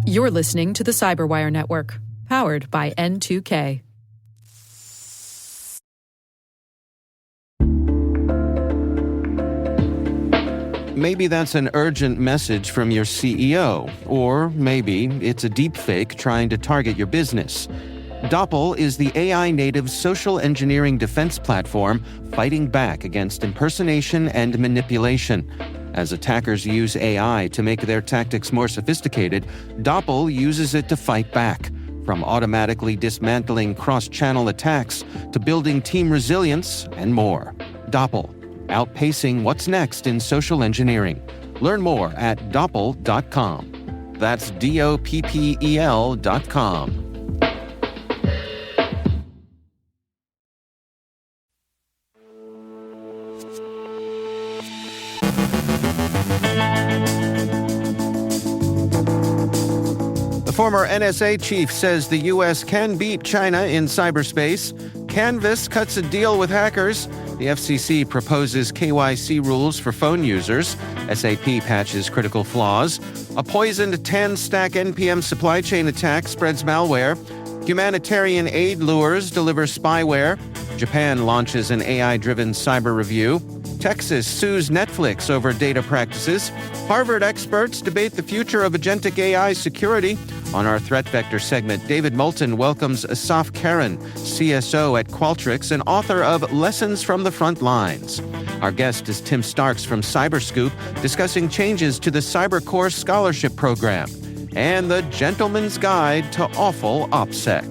You're listening to the CyberWire Network, powered by N2K. Maybe that's an urgent message from your CEO, or maybe it's a deepfake trying to target your business. Doppel is the AI-native social engineering defense platform fighting back against impersonation and manipulation. As attackers use AI to make their tactics more sophisticated, Doppel uses it to fight back, from automatically dismantling cross-channel attacks to building team resilience and more. Doppel, outpacing what's next in social engineering. Learn more at doppel.com. That's DOPPEL.com. The former NSA chief says the U.S. can beat China in cyberspace. Canvas cuts a deal with hackers. The FCC proposes KYC rules for phone users. SAP patches critical flaws. A poisoned TanStack NPM supply chain attack spreads malware. Humanitarian aid lures deliver spyware. Japan launches an AI-driven cyber review. Texas sues Netflix over data practices. Harvard experts debate the future of agentic AI security. On our Threat Vector segment, David Moulton welcomes Assaf Keren, CSO at Qualtrics and author of Lessons from the Frontlines. Our guest is Tim Starks from CyberScoop, discussing changes to the CyberCorps Scholarship program and the Gentleman's Guide to Awful OPSEC.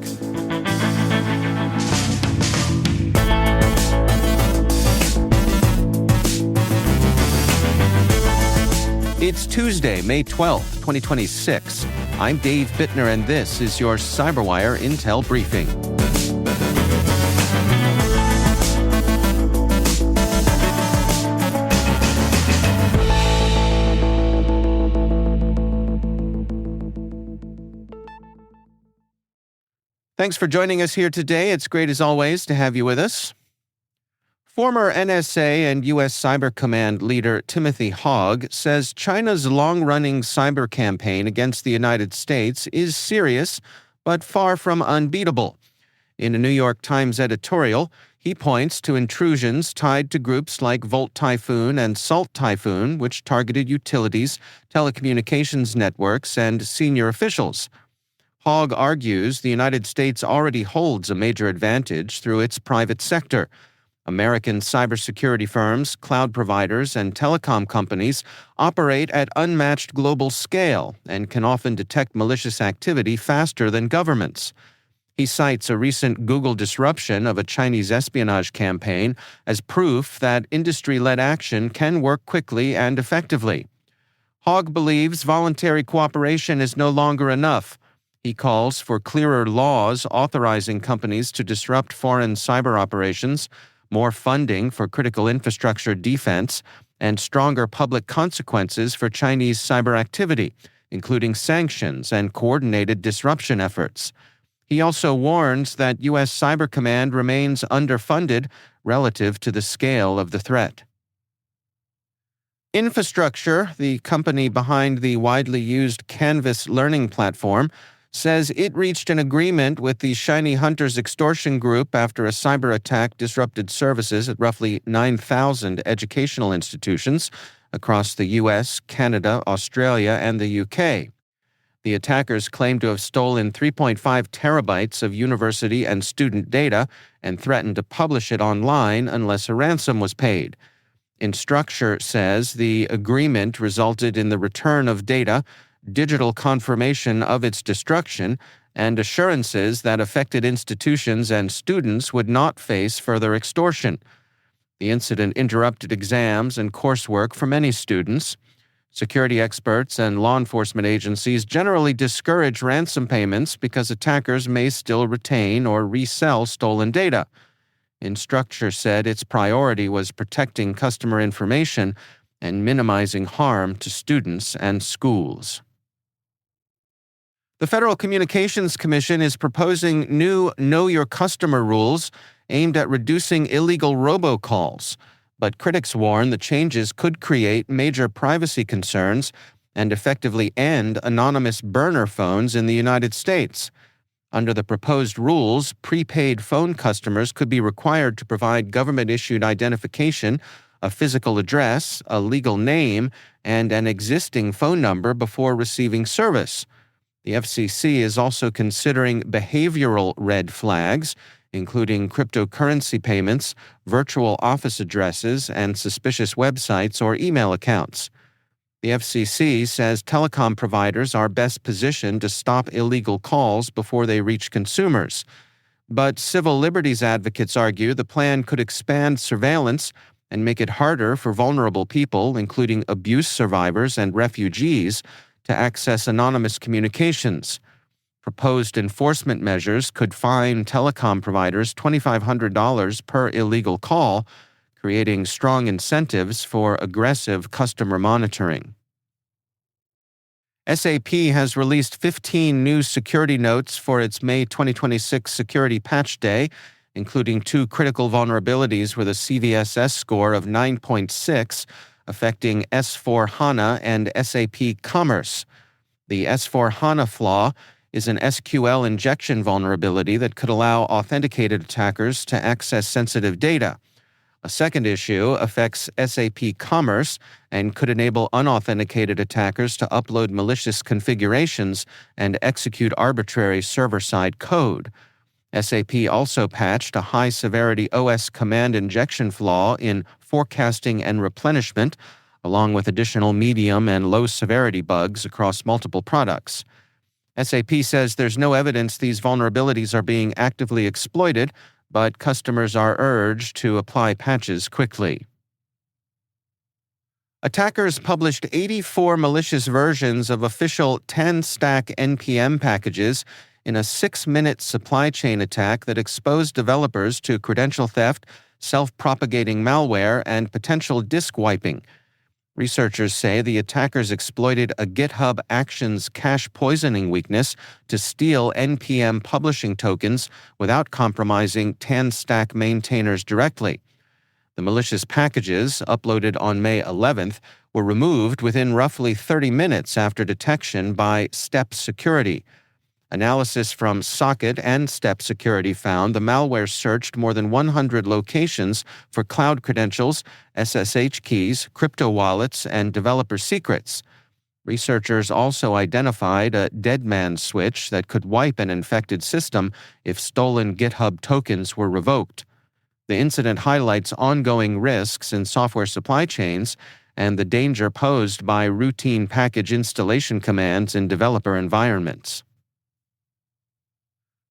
It's Tuesday, May 12th, 2026. I'm Dave Bittner, and this is your CyberWire Intel Briefing. Thanks for joining us here today. It's great, as always, to have you with us. Former NSA and U.S. Cyber Command leader Timothy Hogg says China's long-running cyber campaign against the United States is serious, but far from unbeatable. In a New York Times editorial, he points to intrusions tied to groups like Volt Typhoon and Salt Typhoon, which targeted utilities, telecommunications networks, and senior officials. Hogg argues the United States already holds a major advantage through its private sector. American cybersecurity firms, cloud providers, and telecom companies operate at unmatched global scale and can often detect malicious activity faster than governments. He cites a recent Google disruption of a Chinese espionage campaign as proof that industry-led action can work quickly and effectively. Hogg believes voluntary cooperation is no longer enough. He calls for clearer laws authorizing companies to disrupt foreign cyber operations, more funding for critical infrastructure defense, and stronger public consequences for Chinese cyber activity, including sanctions and coordinated disruption efforts. He also warns that U.S. Cyber Command remains underfunded relative to the scale of the threat. Infrastructure, the company behind the widely used Canvas learning platform, says it reached an agreement with the Shiny Hunters extortion group after a cyber attack disrupted services at roughly 9,000 educational institutions across the U.S., Canada, Australia, and the U.K. The attackers claimed to have stolen 3.5 terabytes of university and student data and threatened to publish it online unless a ransom was paid. Instructure says the agreement resulted in the return of data, digital confirmation of its destruction, and assurances that affected institutions and students would not face further extortion. The incident interrupted exams and coursework for many students. Security experts and law enforcement agencies generally discourage ransom payments because attackers may still retain or resell stolen data. Instructure said its priority was protecting customer information and minimizing harm to students and schools. The Federal Communications Commission is proposing new Know Your Customer rules aimed at reducing illegal robocalls, but critics warn the changes could create major privacy concerns and effectively end anonymous burner phones in the United States. Under the proposed rules, prepaid phone customers could be required to provide government-issued identification, a physical address, a legal name, and an existing phone number before receiving service. The FCC is also considering behavioral red flags, including cryptocurrency payments, virtual office addresses, and suspicious websites or email accounts. The FCC says telecom providers are best positioned to stop illegal calls before they reach consumers. But civil liberties advocates argue the plan could expand surveillance and make it harder for vulnerable people, including abuse survivors and refugees, to access anonymous communications. Proposed enforcement measures could fine telecom providers $2,500 per illegal call, creating strong incentives for aggressive customer monitoring. SAP has released 15 new security notes for its May 2026 Security Patch Day, including 2 critical vulnerabilities with a CVSS score of 9.6, affecting S/4HANA and SAP Commerce. The S/4HANA flaw is an SQL injection vulnerability that could allow authenticated attackers to access sensitive data. A second issue affects SAP Commerce and could enable unauthenticated attackers to upload malicious configurations and execute arbitrary server-side code. SAP also patched a high-severity OS command injection flaw in forecasting and replenishment, along with additional medium and low-severity bugs across multiple products. SAP says there's no evidence these vulnerabilities are being actively exploited, but customers are urged to apply patches quickly. Attackers published 84 malicious versions of official TanStack NPM packages in a 6-minute supply chain attack that exposed developers to credential theft, self-propagating malware, and potential disk wiping. Researchers say the attackers exploited a GitHub Actions cache poisoning weakness to steal NPM publishing tokens without compromising TanStack maintainers directly. The malicious packages, uploaded on May 11th, were removed within roughly 30 minutes after detection by Step Security. Analysis from Socket and Step Security found the malware searched more than 100 locations for cloud credentials, SSH keys, crypto wallets, and developer secrets. Researchers also identified a deadman switch that could wipe an infected system if stolen GitHub tokens were revoked. The incident highlights ongoing risks in software supply chains and the danger posed by routine package installation commands in developer environments.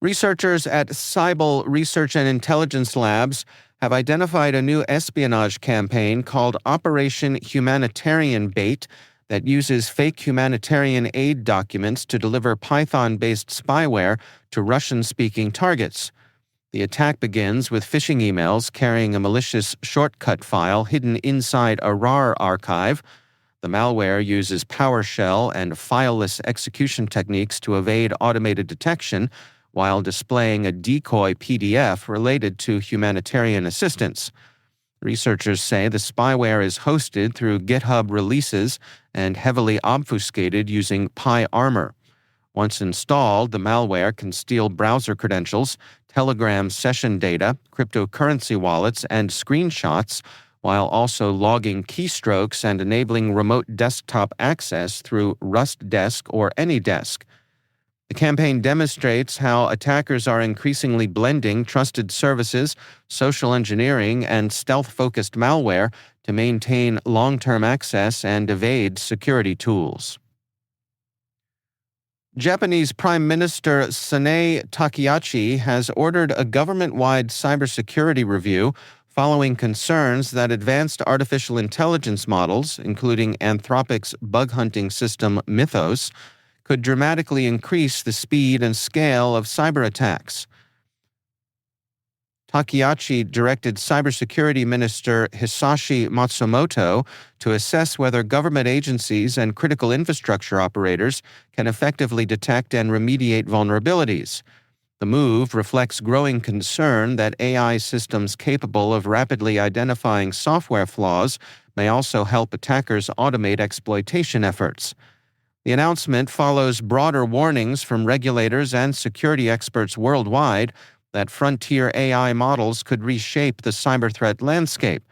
Researchers at Cybel Research and Intelligence Labs have identified a new espionage campaign called Operation Humanitarian Bait that uses fake humanitarian aid documents to deliver Python-based spyware to Russian-speaking targets. The attack begins with phishing emails carrying a malicious shortcut file hidden inside a RAR archive. The malware uses PowerShell and fileless execution techniques to evade automated detection, while displaying a decoy PDF related to humanitarian assistance. Researchers say the spyware is hosted through GitHub releases and heavily obfuscated using PyArmor. Once installed, the malware can steal browser credentials, Telegram session data, cryptocurrency wallets, and screenshots, while also logging keystrokes and enabling remote desktop access through RustDesk or AnyDesk. The campaign demonstrates how attackers are increasingly blending trusted services, social engineering, and stealth-focused malware to maintain long-term access and evade security tools. Japanese Prime Minister Sanae Takaichi has ordered a government-wide cybersecurity review following concerns that advanced artificial intelligence models, including Anthropic's bug-hunting system Mythos, could dramatically increase the speed and scale of cyber attacks. Takaichi directed Cybersecurity Minister Hisashi Matsumoto to assess whether government agencies and critical infrastructure operators can effectively detect and remediate vulnerabilities. The move reflects growing concern that AI systems capable of rapidly identifying software flaws may also help attackers automate exploitation efforts. The announcement follows broader warnings from regulators and security experts worldwide that frontier AI models could reshape the cyber threat landscape.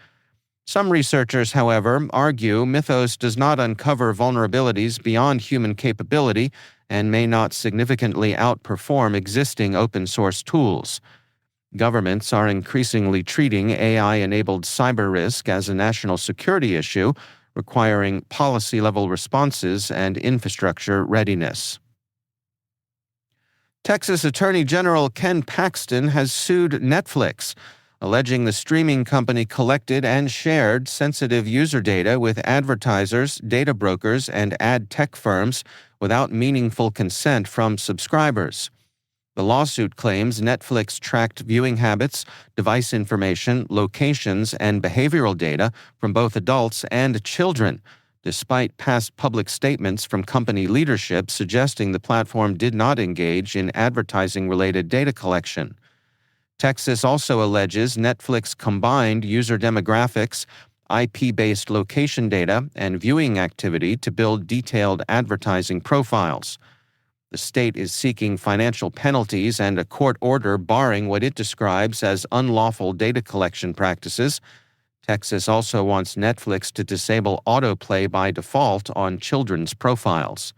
Some researchers, however, argue Mythos does not uncover vulnerabilities beyond human capability and may not significantly outperform existing open-source tools. Governments are increasingly treating AI-enabled cyber risk as a national security issue, requiring policy-level responses and infrastructure readiness. Texas Attorney General Ken Paxton has sued Netflix, alleging the streaming company collected and shared sensitive user data with advertisers, data brokers, and ad tech firms without meaningful consent from subscribers. The lawsuit claims Netflix tracked viewing habits, device information, locations, and behavioral data from both adults and children, despite past public statements from company leadership suggesting the platform did not engage in advertising-related data collection. Texas also alleges Netflix combined user demographics, IP-based location data, and viewing activity to build detailed advertising profiles. The state is seeking financial penalties and a court order barring what it describes as unlawful data collection practices. Texas also wants Netflix to disable autoplay by default on children's profiles.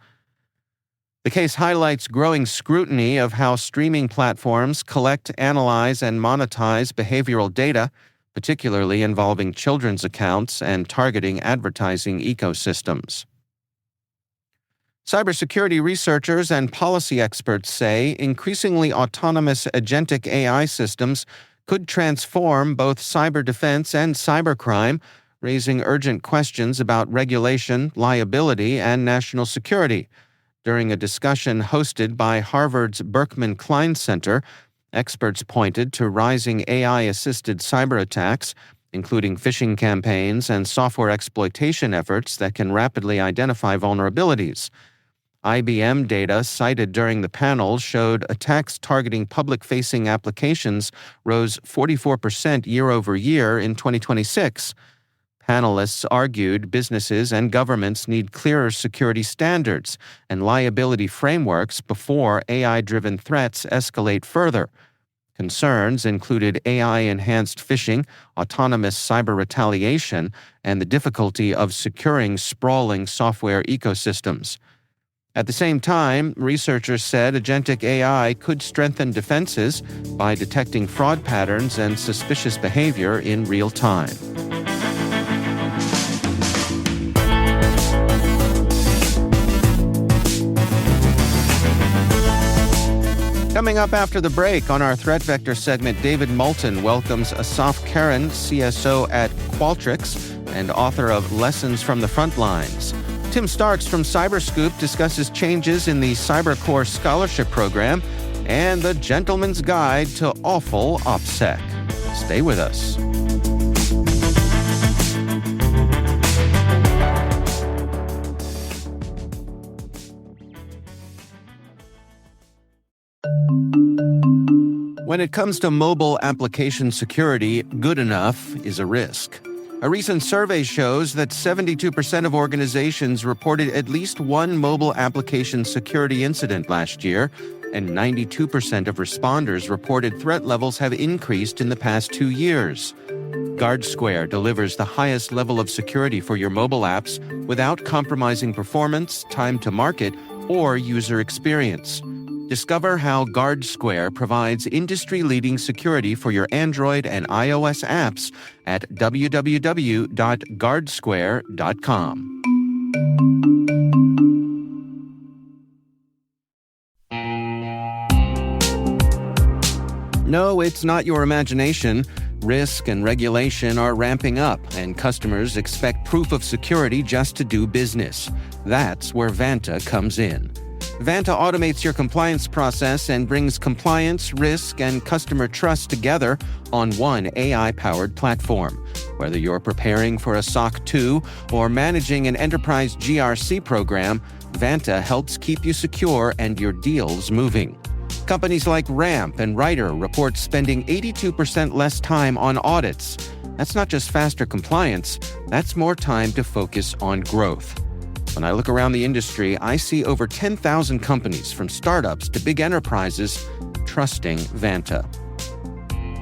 The case highlights growing scrutiny of how streaming platforms collect, analyze, and monetize behavioral data, particularly involving children's accounts and targeting advertising ecosystems. Cybersecurity researchers and policy experts say increasingly autonomous agentic AI systems could transform both cyber defense and cybercrime, raising urgent questions about regulation, liability, and national security. During a discussion hosted by Harvard's Berkman Klein Center, experts pointed to rising AI-assisted cyber attacks, including phishing campaigns and software exploitation efforts that can rapidly identify vulnerabilities. IBM data cited during the panel showed attacks targeting public-facing applications rose 44% year-over-year in 2026. Panelists argued businesses and governments need clearer security standards and liability frameworks before AI-driven threats escalate further. Concerns included AI-enhanced phishing, autonomous cyber retaliation, and the difficulty of securing sprawling software ecosystems. At the same time, researchers said agentic AI could strengthen defenses by detecting fraud patterns and suspicious behavior in real time. Coming up after the break on our Threat Vector segment, David Moulton welcomes Assaf Keren, CSO at Qualtrics and author of Lessons from the Frontlines. Tim Starks from CyberScoop discusses changes in the CyberCorps Scholarship program and the Gentleman's Guide to Awful OPSEC. Stay with us. When it comes to mobile application security, good enough is a risk. A recent survey shows that 72% of organizations reported at least one mobile application security incident last year, and 92% of responders reported threat levels have increased in the past 2 years. GuardSquare delivers the highest level of security for your mobile apps without compromising performance, time to market, or user experience. Discover how GuardSquare provides industry-leading security for your Android and iOS apps at www.guardsquare.com. No, it's not your imagination. Risk and regulation are ramping up, and customers expect proof of security just to do business. That's where Vanta comes in. Vanta automates your compliance process and brings compliance, risk, and customer trust together on one AI-powered platform. Whether you're preparing for a SOC 2 or managing an enterprise GRC program, Vanta helps keep you secure and your deals moving. Companies like Ramp and Ryder report spending 82% less time on audits. That's not just faster compliance, that's more time to focus on growth. When I look around the industry, I see over 10,000 companies, from startups to big enterprises, trusting Vanta.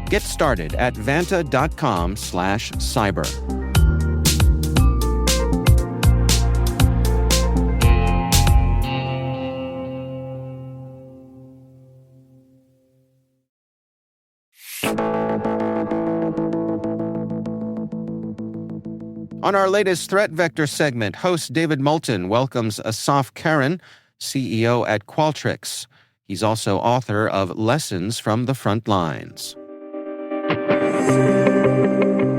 Get started at vanta.com/cyber. On our latest Threat Vector segment, host David Moulton welcomes Assaf Keren, CEO at Qualtrics. He's also author of Lessons from the Frontlines.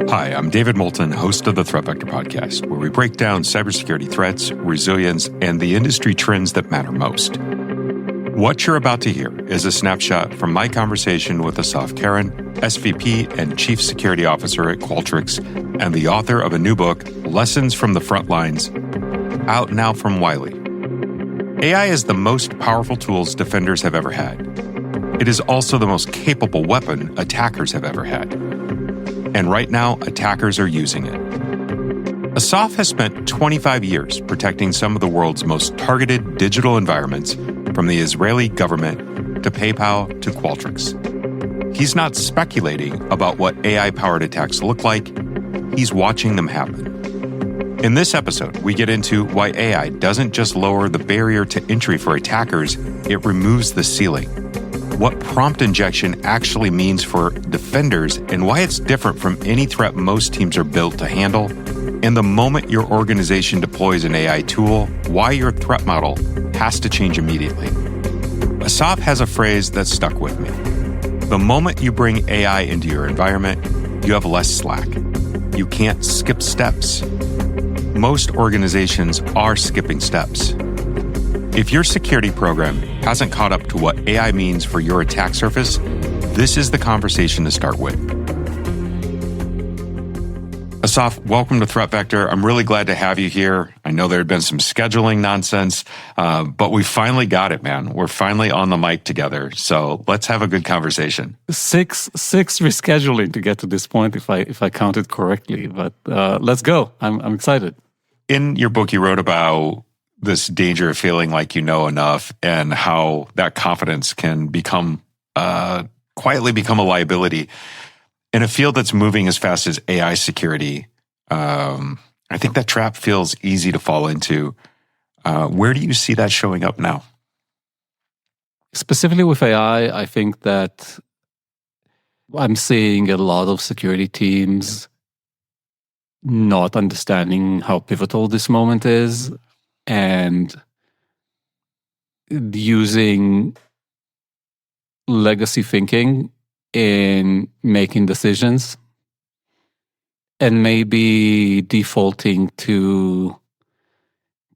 Hi, I'm David Moulton, host of the Threat Vector podcast, where we break down cybersecurity threats, resilience, and the industry trends that matter most. What you're about to hear is a snapshot from my conversation with Assaf Keren, SVP and Chief Security Officer at Qualtrics, and the author of a new book, Lessons from the Frontlines, out now from Wiley. AI is the most powerful tools defenders have ever had. It is also the most capable weapon attackers have ever had. And right now, attackers are using it. Assaf has spent 25 years protecting some of the world's most targeted digital environments, from the Israeli government to PayPal to Qualtrics. He's not speculating about what AI-powered attacks look like. He's watching them happen. In this episode, we get into why AI doesn't just lower the barrier to entry for attackers, it removes the ceiling. What prompt injection actually means for defenders and why it's different from any threat most teams are built to handle. And the moment your organization deploys an AI tool, why your threat model has to change immediately. Assaf has a phrase that stuck with me. The moment you bring AI into your environment, you have less slack. You can't skip steps. Most organizations are skipping steps. If your security program hasn't caught up to what AI means for your attack surface, this is the conversation to start with. Assaf, welcome to Threat Vector. I'm really glad to have you here. I know there had been some scheduling nonsense, but we finally got it, man. We're finally on the mic together. So let's have a good conversation. Six rescheduling to get to this point, if I counted correctly. But let's go. I'm excited. In your book, you wrote about this danger of feeling like you know enough and how that confidence can quietly become a liability. In a field that's moving as fast as AI security, I think that trap feels easy to fall into. Where do you see that showing up now? Specifically with AI, I think that I'm seeing a lot of security teams not understanding how pivotal this moment is and using legacy thinking in making decisions and maybe defaulting to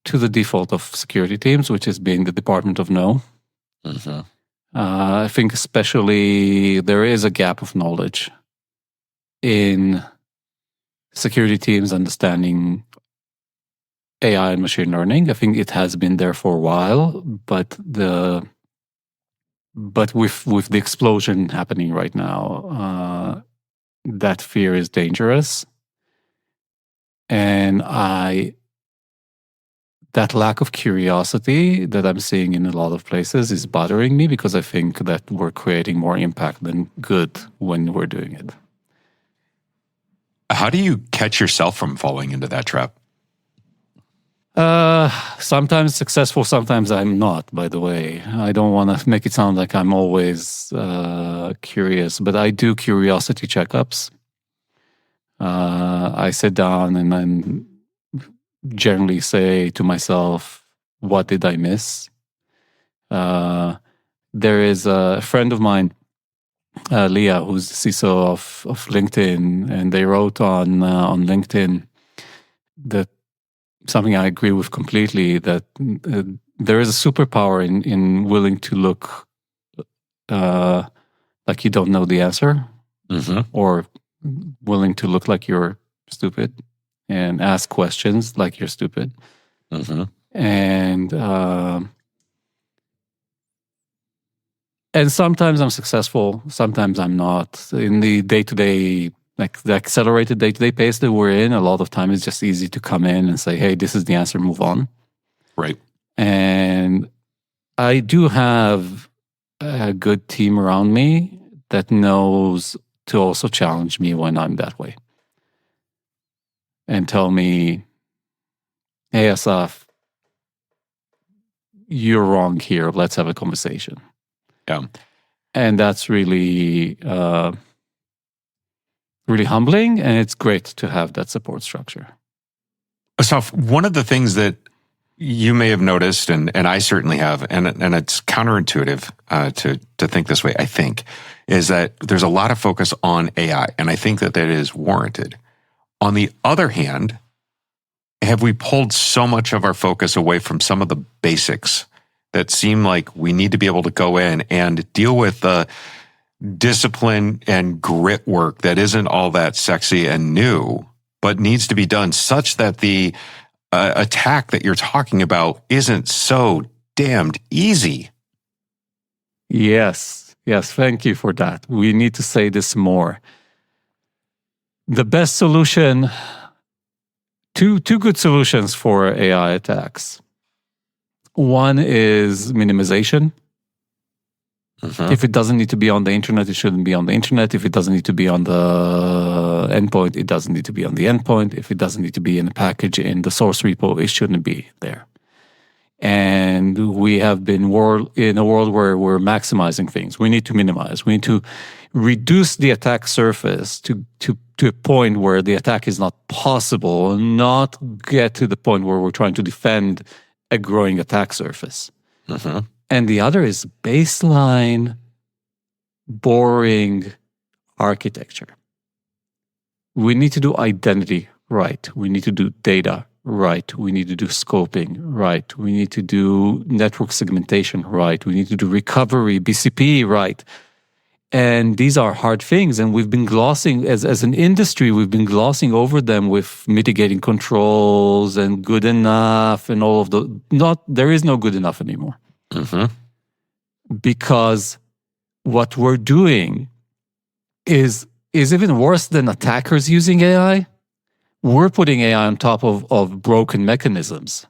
the default of security teams, which is being the Department of No. Mm-hmm. I think especially there is a gap of knowledge in security teams understanding AI and machine learning. I think it has been there for a while, but with the explosion happening right now, that fear is dangerous. And that lack of curiosity that I'm seeing in a lot of places is bothering me because I think that we're creating more impact than good when we're doing it. How do you catch yourself from falling into that trap? Sometimes successful, sometimes I'm not, by the way. I don't want to make it sound like I'm always curious, but I do curiosity checkups. I sit down and then generally say to myself, what did I miss? There is a friend of mine, Leah, who's the CISO of LinkedIn, and they wrote on LinkedIn that something I agree with completely, that there is a superpower in willing to look like you don't know the answer, mm-hmm. or willing to look like you're stupid and ask questions like you're stupid. Mm-hmm. And sometimes I'm successful, sometimes I'm not. In the day-to-day, like the accelerated day-to-day pace that we're in, a lot of time it's just easy to come in and say, hey, this is the answer, move on. Right. And I do have a good team around me that knows to also challenge me when I'm that way. And tell me, hey, Assaf, you're wrong here. Let's have a conversation. Yeah. And that's really, really humbling. And it's great to have that support structure. Assaf, one of the things that you may have noticed, and I certainly have, and it's counterintuitive to think this way, I think, is that there's a lot of focus on AI, and I think that is warranted. On the other hand, have we pulled so much of our focus away from some of the basics that seem like we need to be able to go in and deal with the discipline and grit work that isn't all that sexy and new, but needs to be done such that the attack that you're talking about isn't so damned easy? Yes, thank you for that. We need to say this more. The best solution, two good solutions for AI attacks. One is minimization. If it doesn't need to be on the internet, it shouldn't be on the internet. If it doesn't need to be on the endpoint, it doesn't need to be on the endpoint. If it doesn't need to be in a package in the source repo, it shouldn't be there. And we have been in a world where we're maximizing things. We need to minimize. We need to reduce the attack surface to a point where the attack is not possible, and not get to the point where we're trying to defend a growing attack surface. And the other is baseline, boring architecture. We need to do identity right. We need to do data right. We need to do scoping right. We need to do network segmentation right. We need to do recovery, BCP right. And these are hard things. And we've been glossing, as an industry, we've been glossing over them with mitigating controls and good enough and all of there is no good enough anymore. Because what we're doing is even worse than attackers using AI. We're putting AI on top of broken mechanisms.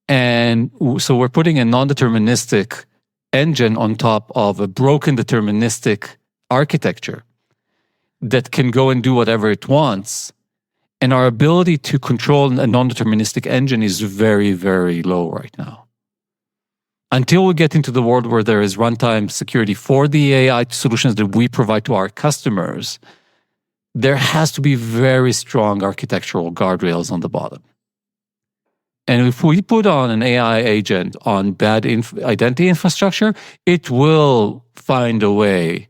And so we're putting a non-deterministic engine on top of a broken deterministic architecture that can go and do whatever it wants. And our ability to control a non-deterministic engine is very, very low right now. Until we get into the world where there is runtime security for the AI solutions that we provide to our customers, there has to be very strong architectural guardrails on the bottom. And if we put on an AI agent on bad identity infrastructure, it will find a way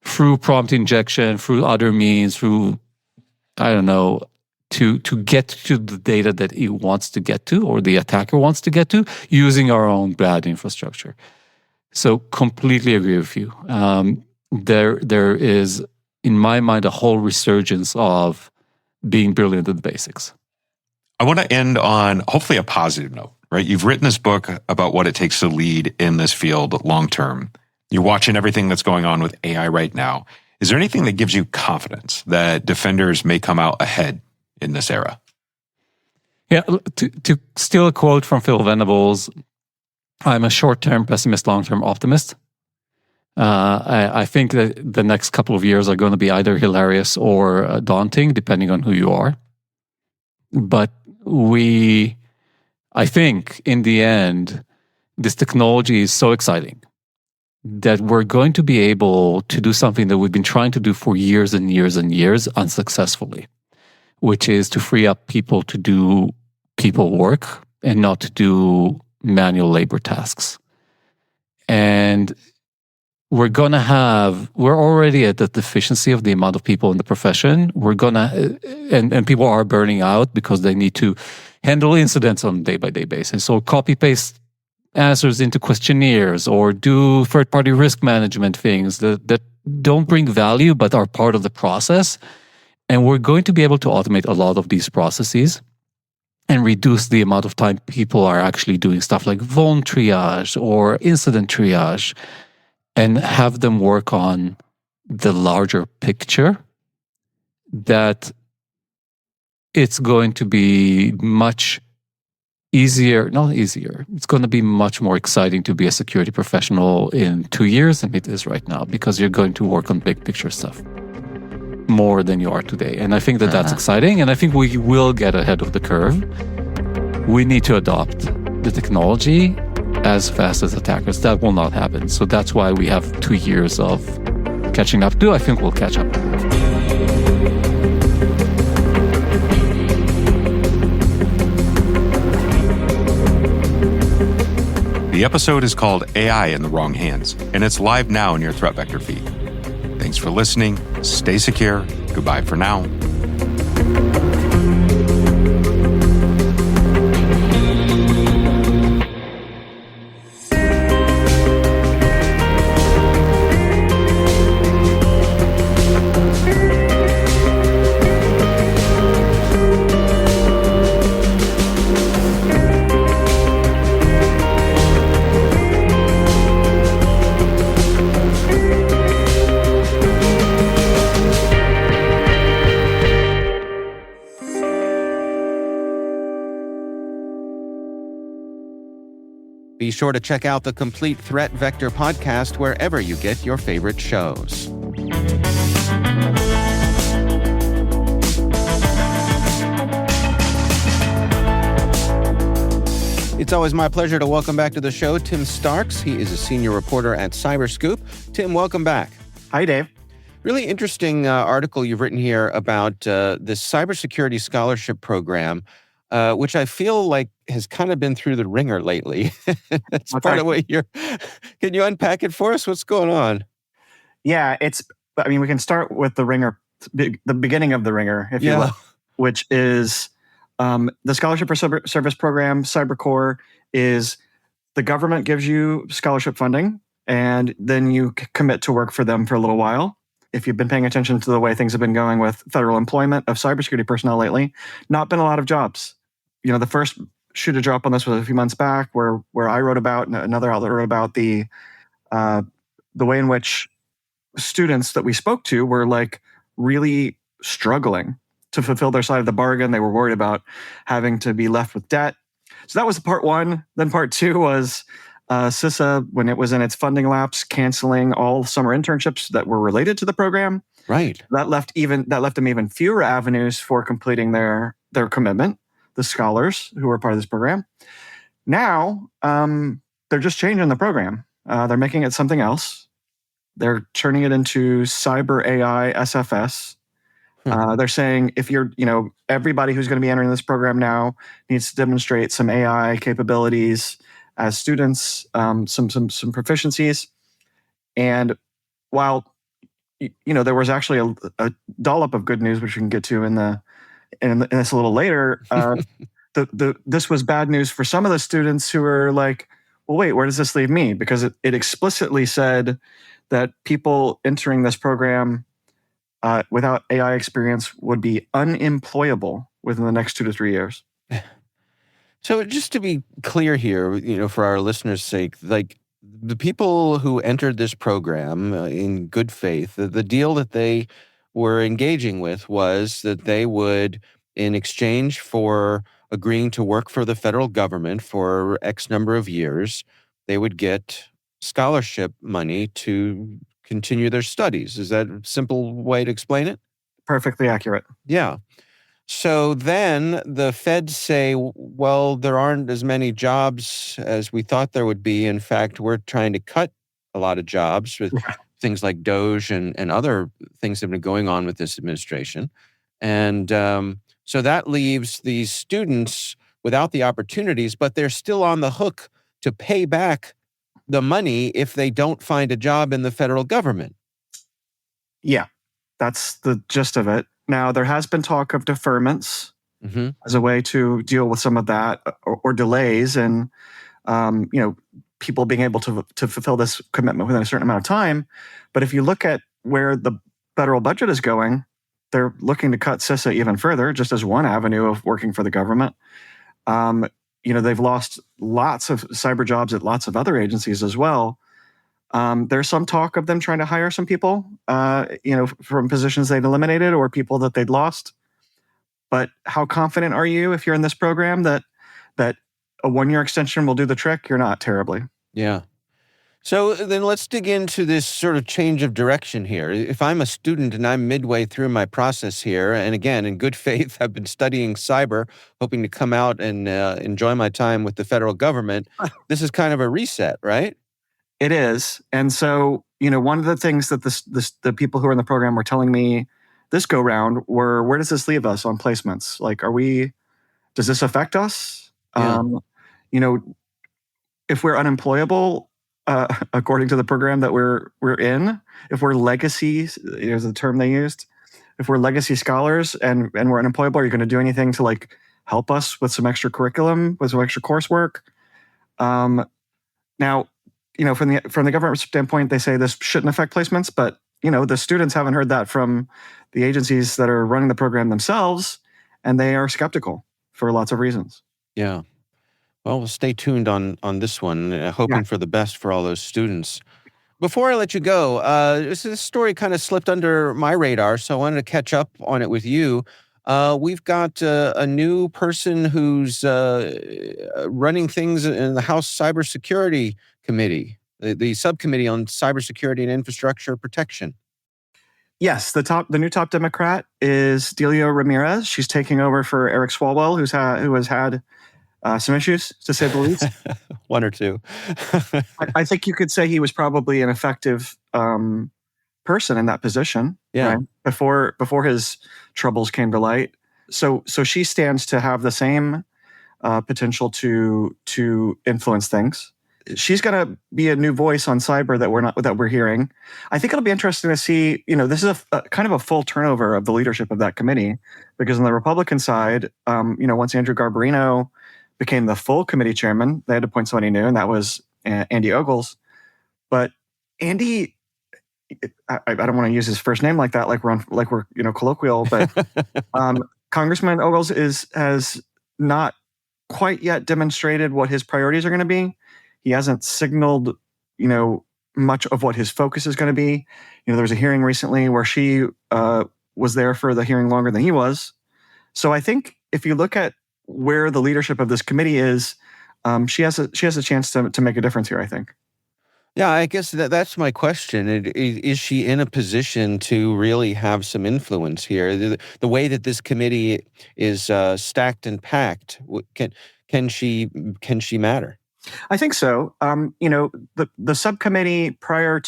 through prompt injection, through other means, through, I don't know, to get to the data that it wants to get to, or the attacker wants to get to, using our own bad infrastructure. So completely agree with you. There is, in my mind, a whole resurgence of being brilliant at the basics. I want to end on hopefully a positive note, right? You've written this book about what it takes to lead in this field long term. You're watching everything that's going on with AI right now. Is there anything that gives you confidence that defenders may come out ahead in this era? Yeah, to steal a quote from Phil Venables, I'm a short-term pessimist, long-term optimist. I think that the next couple of years are going to be either hilarious or daunting, depending on who you are. But I think in the end, this technology is so exciting that we're going to be able to do something that we've been trying to do for years and years and years unsuccessfully, which is to free up people to do people work and not to do manual labor tasks. And we're already at the deficiency of the amount of people in the profession. And people are burning out because they need to handle incidents on a day-by-day basis. So copy-paste answers into questionnaires or do third-party risk management things that don't bring value but are part of the process. And we're going to be able to automate a lot of these processes and reduce the amount of time people are actually doing stuff like vuln triage or incident triage, and have them work on the larger picture, that it's going to be much not easier. It's going to be much more exciting to be a security professional in 2 years than it is right now, because you're going to work on big picture stuff more than you are today. And I think that that's exciting. And I think we will get ahead of the curve. We need to adopt the technology as fast as attackers. That will not happen. So that's why we have 2 years of catching up to. I think we'll catch up. The episode is called AI in the Wrong Hands, and it's live now in your Threat Vector feed. Thanks for listening. Stay secure. Goodbye for now. Be sure to check out the complete Threat Vector podcast wherever you get your favorite shows. It's always my pleasure to welcome back to the show Tim Starks. He is a senior reporter at CyberScoop. Tim, welcome back. Hi, Dave. Really interesting article you've written here about this cybersecurity scholarship program, which I feel like has kind of been through the ringer lately. That's part of what you're... Can you unpack it for us? What's going on? Yeah, we can start with the ringer, the beginning of the ringer, if you will, which is the Scholarship for Service program, CyberCorps, is the government gives you scholarship funding, and then you commit to work for them for a little while. If you've been paying attention to the way things have been going with federal employment of cybersecurity personnel lately, not been a lot of jobs. You know, the first shoe to drop on this was a few months back, where I wrote about, and another outlet wrote about the way in which students that we spoke to were like really struggling to fulfill their side of the bargain. They were worried about having to be left with debt. So that was part one. Then part two was CISA, when it was in its funding lapse, canceling all summer internships that were related to the program. Right. That left them even fewer avenues for completing their commitment. The scholars who were part of this program. Now, they're just changing the program. They're making it something else. They're turning it into Cyber AI SFS. They're saying if you're, everybody who's going to be entering this program now needs to demonstrate some AI capabilities as students, some proficiencies. And while, there was actually a dollop of good news, which we can get to in this a little later, this was bad news for some of the students who were like, well, wait, where does this leave me? Because it explicitly said that people entering this program without AI experience would be unemployable within the next 2 to 3 years. So just to be clear here, for our listeners' sake, like the people who entered this program in good faith, the deal that they were engaging with was that they would, in exchange for agreeing to work for the federal government for X number of years, they would get scholarship money to continue their studies. Is that a simple way to explain it? Perfectly accurate. Yeah. So then the feds say, well, there aren't as many jobs as we thought there would be. In fact, we're trying to cut a lot of jobs with things like Doge and other things that have been going on with this administration. And so that leaves these students without the opportunities, but they're still on the hook to pay back the money if they don't find a job in the federal government. Yeah, that's the gist of it. Now, there has been talk of deferments as a way to deal with some of that or delays and, people being able to fulfill this commitment within a certain amount of time. But if you look at where the federal budget is going, they're looking to cut CISA even further, just as one avenue of working for the government. They've lost lots of cyber jobs at lots of other agencies as well. There's some talk of them trying to hire some people, from positions they'd eliminated or people that they'd lost. But how confident are you if you're in this program that a 1-year extension will do the trick, you're not terribly. Yeah. So then let's dig into this sort of change of direction here. If I'm a student and I'm midway through my process here, and again, in good faith, I've been studying cyber, hoping to come out and enjoy my time with the federal government, this is kind of a reset, right? It is. And so, one of the things that the people who are in the program were telling me this go round were, where does this leave us on placements? Like, does this affect us? Yeah. If we're unemployable, according to the program that we're in, if we're legacy, there's a term they used, if we're legacy scholars and we're unemployable, are you going to do anything to like help us with some extra curriculum, with some extra coursework? Now, from the government standpoint, they say this shouldn't affect placements, but the students haven't heard that from the agencies that are running the program themselves, and they are skeptical for lots of reasons. Yeah. Well, we'll stay tuned on this one, hoping for the best for all those students. Before I let you go, this story kind of slipped under my radar, so I wanted to catch up on it with you. We've got a new person who's running things in the House Cybersecurity Committee, the subcommittee on cybersecurity and infrastructure protection. Yes, the new top Democrat is Delia Ramirez. She's taking over for Eric Swalwell, who has had some issues, to say the least. One or two. I think you could say he was probably an effective person in that position. Yeah. Right? Before his troubles came to light. So she stands to have the same potential to influence things. She's going to be a new voice on cyber that we're hearing. I think it'll be interesting to see. This is a kind of a full turnover of the leadership of that committee, because on the Republican side, once Andrew Garbarino became the full committee chairman, they had to appoint somebody new, and that was Andy Ogles. But Andy, I don't want to use his first name like that, like we're colloquial, but Congressman Ogles has not quite yet demonstrated what his priorities are going to be. He hasn't signaled, much of what his focus is going to be. There was a hearing recently where she was there for the hearing longer than he was. So I think if you look at where the leadership of this committee is, she has a chance to make a difference here, I think. Yeah, I guess that's my question. Is she in a position to really have some influence here? The way that this committee is stacked and packed, can she matter? I think so. The subcommittee for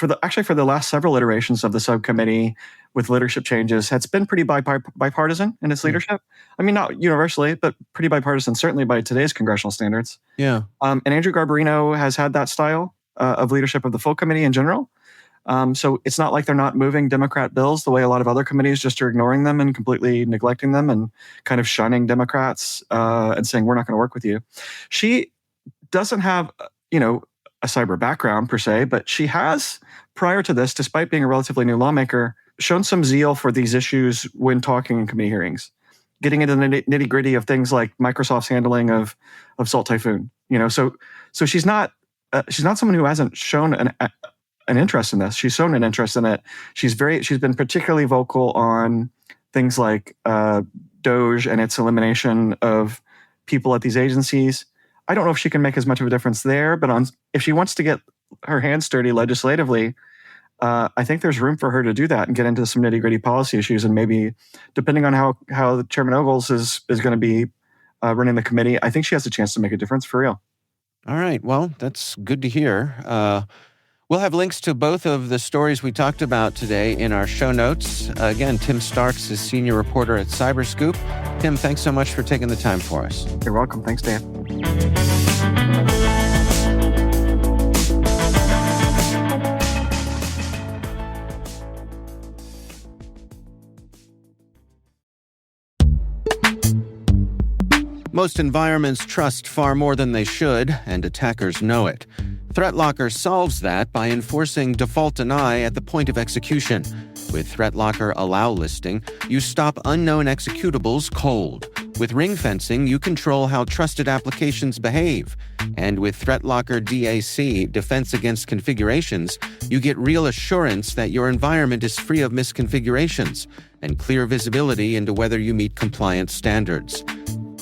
the last several iterations of the subcommittee with leadership changes has been pretty bipartisan in its leadership. I mean, not universally, but pretty bipartisan, certainly by today's congressional standards. Yeah. And Andrew Garbarino has had that style of leadership of the full committee in general. So it's not like they're not moving Democrat bills the way a lot of other committees just are ignoring them and completely neglecting them and kind of shunning Democrats and saying, we're not going to work with you. She doesn't have, a cyber background per se, but she has, prior to this, despite being a relatively new lawmaker, shown some zeal for these issues when talking in committee hearings, getting into the nitty gritty of things like Microsoft's handling of Salt Typhoon. So she's not someone who hasn't shown an interest in this. She's shown an interest in it. She's been particularly vocal on things like DOJ and its elimination of people at these agencies. I don't know if she can make as much of a difference there, but if she wants to get her hands dirty legislatively, I think there's room for her to do that and get into some nitty-gritty policy issues. And maybe, depending on how Chairman Ogles is going to be running the committee, I think she has a chance to make a difference for real. All right. Well, that's good to hear. We'll have links to both of the stories we talked about today in our show notes. Again, Tim Starks is senior reporter at CyberScoop. Tim, thanks so much for taking the time for us. You're welcome. Thanks, Dan. Most environments trust far more than they should, and attackers know it. ThreatLocker solves that by enforcing default deny at the point of execution. With ThreatLocker Allow listing, you stop unknown executables cold. With ring fencing, you control how trusted applications behave. And with ThreatLocker DAC, Defense Against Configurations, you get real assurance that your environment is free of misconfigurations and clear visibility into whether you meet compliance standards.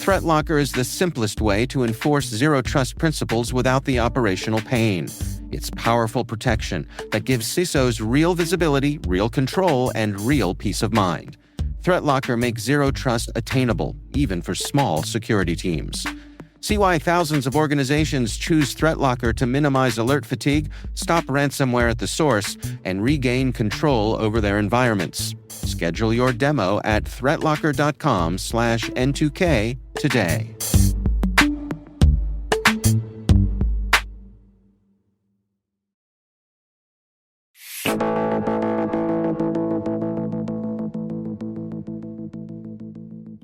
ThreatLocker is the simplest way to enforce zero-trust principles without the operational pain. It's powerful protection that gives CISOs real visibility, real control, and real peace of mind. ThreatLocker makes zero-trust attainable, even for small security teams. See why thousands of organizations choose ThreatLocker to minimize alert fatigue, stop ransomware at the source, and regain control over their environments. Schedule your demo at threatlocker.com/N2K today.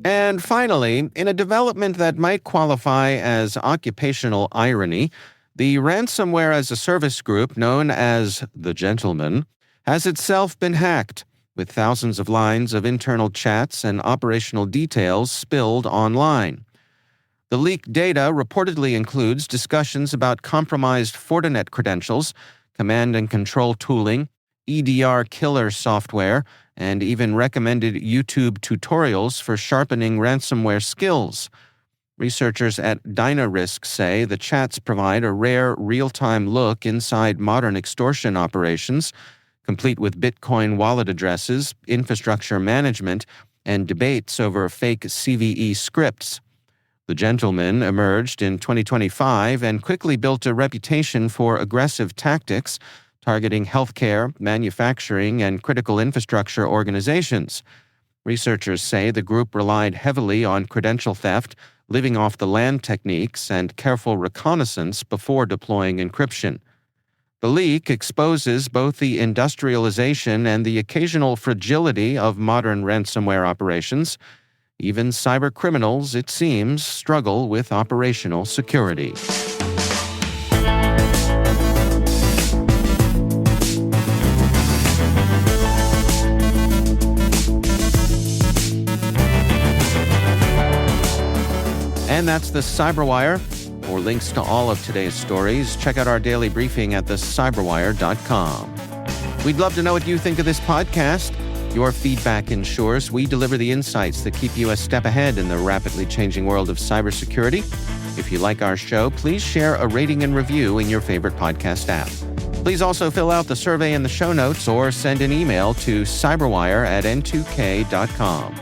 And finally, in a development that might qualify as occupational irony, the ransomware as a service group known as The Gentleman has itself been hacked, with thousands of lines of internal chats and operational details spilled online. The leaked data reportedly includes discussions about compromised Fortinet credentials, command and control tooling, EDR killer software, and even recommended YouTube tutorials for sharpening ransomware skills. Researchers at DynaRisk say the chats provide a rare real-time look inside modern extortion operations, complete with Bitcoin wallet addresses, infrastructure management, and debates over fake CVE scripts. The Gentleman emerged in 2025 and quickly built a reputation for aggressive tactics, targeting healthcare, manufacturing, and critical infrastructure organizations. Researchers say the group relied heavily on credential theft, living off the land techniques, and careful reconnaissance before deploying encryption. The leak exposes both the industrialization and the occasional fragility of modern ransomware operations. Even cybercriminals, it seems, struggle with operational security. And that's the CyberWire. For links to all of today's stories, check out our daily briefing at thecyberwire.com. We'd love to know what you think of this podcast. Your feedback ensures we deliver the insights that keep you a step ahead in the rapidly changing world of cybersecurity. If you like our show, please share a rating and review in your favorite podcast app. Please also fill out the survey in the show notes or send an email to cyberwire@n2k.com.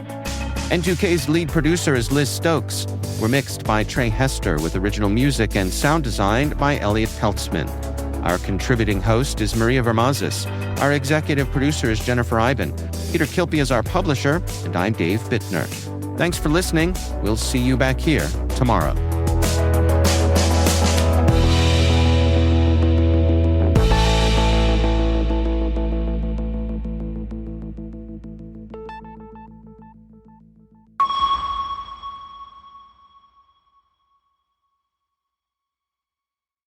N2K's lead producer is Liz Stokes. We're mixed by Trey Hester with original music and sound design by Elliot Peltzman. Our contributing host is Maria Vermazis. Our executive producer is Jennifer Iben. Peter Kilpie is our publisher, and I'm Dave Bittner. Thanks for listening. We'll see you back here tomorrow.